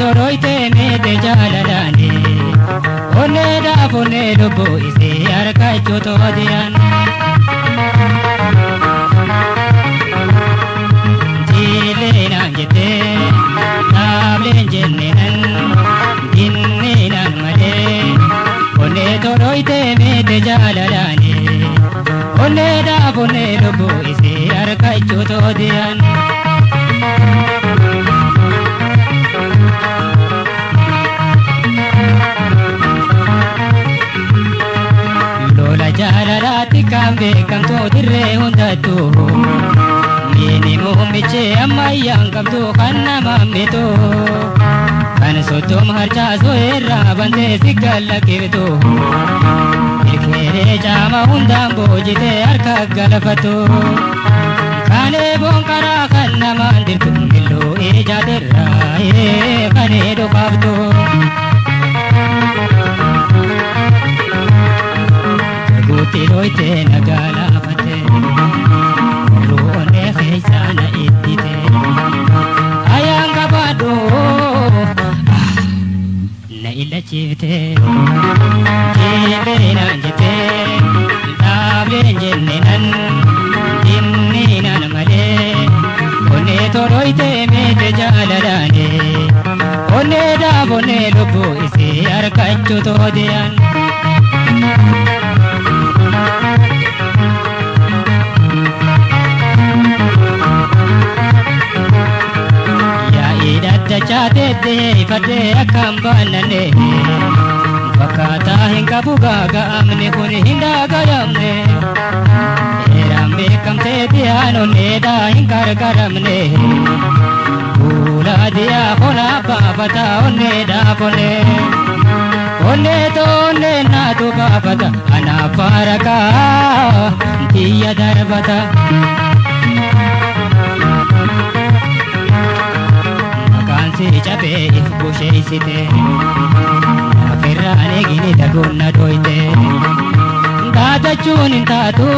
toroite mete jalalane onne da fonne lubbu ise arkachu todiyan jile nanjete nablen jennenan dinnenan male onne toroite mete jalalane onne da fonne lubbu ise arkachu todiyan jalalati kambe kamto dirre hundatu mini muhmiche ammayyan kamto kanna mamito kan sotom harcha soerra bande sigalla kibto irkere jama hundam bojite arka galafatu kane bonkara kanna mandirtu millo ejaderra kane do kabto tiroite nagala pate ruone khaisana itite ayanga bado na illa chivte jibena jite dable jennenan jinninan male one toroite mete jalalane one da bone lubu ise arkachu todiyan chate de fate akambanane bakata hinga bugaga amne kuni hinda garamne erambe kamte diano neda hingar garamne pula dia hola babata oneda pone onne to ne na tu babata ana paraka diya darbata si chape bushe isite afirane gini dagonna doite dada chunin tatu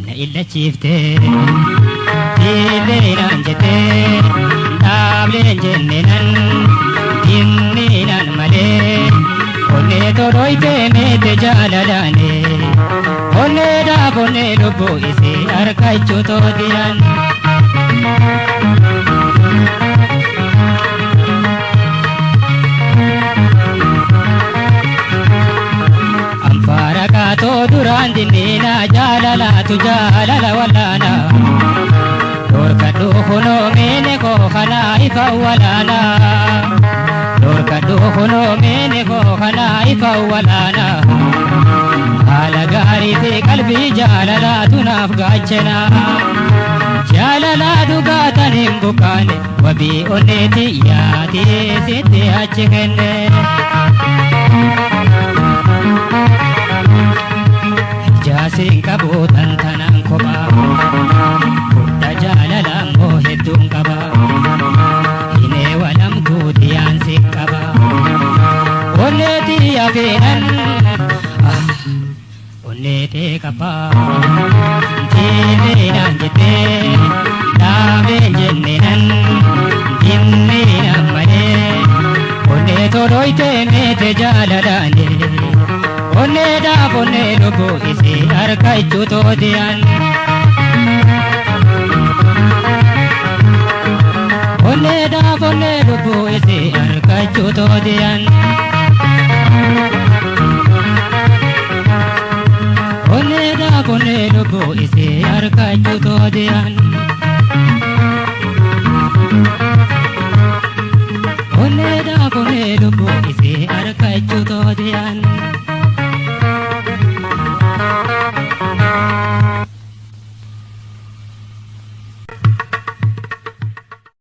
na illa chifte dile nanjete dable jennenan jinninan male onne toroite mete jalalane onne da bonne lubbu ise arkachu todiyan to duran dinina jalala tu jalala walana dor kadu hono mene ko khana ifa walana dor kadu hono mene ko khana ifa walana ala gari te kalbi jalala tunaf gachena jalala duga tanim bukane wabi oneti yati sete achkenne jasin kabutan tanan koba kutta jalalam ho hedun kaba ine walam kudiyan sikaba oneti afinan oneti kaba jine nanjete dame jennenan jinninan male onne toroite mete jalalane onne da bonne lubu ise arkachu todiyan onne da bonne lubu ise arkachu todiyan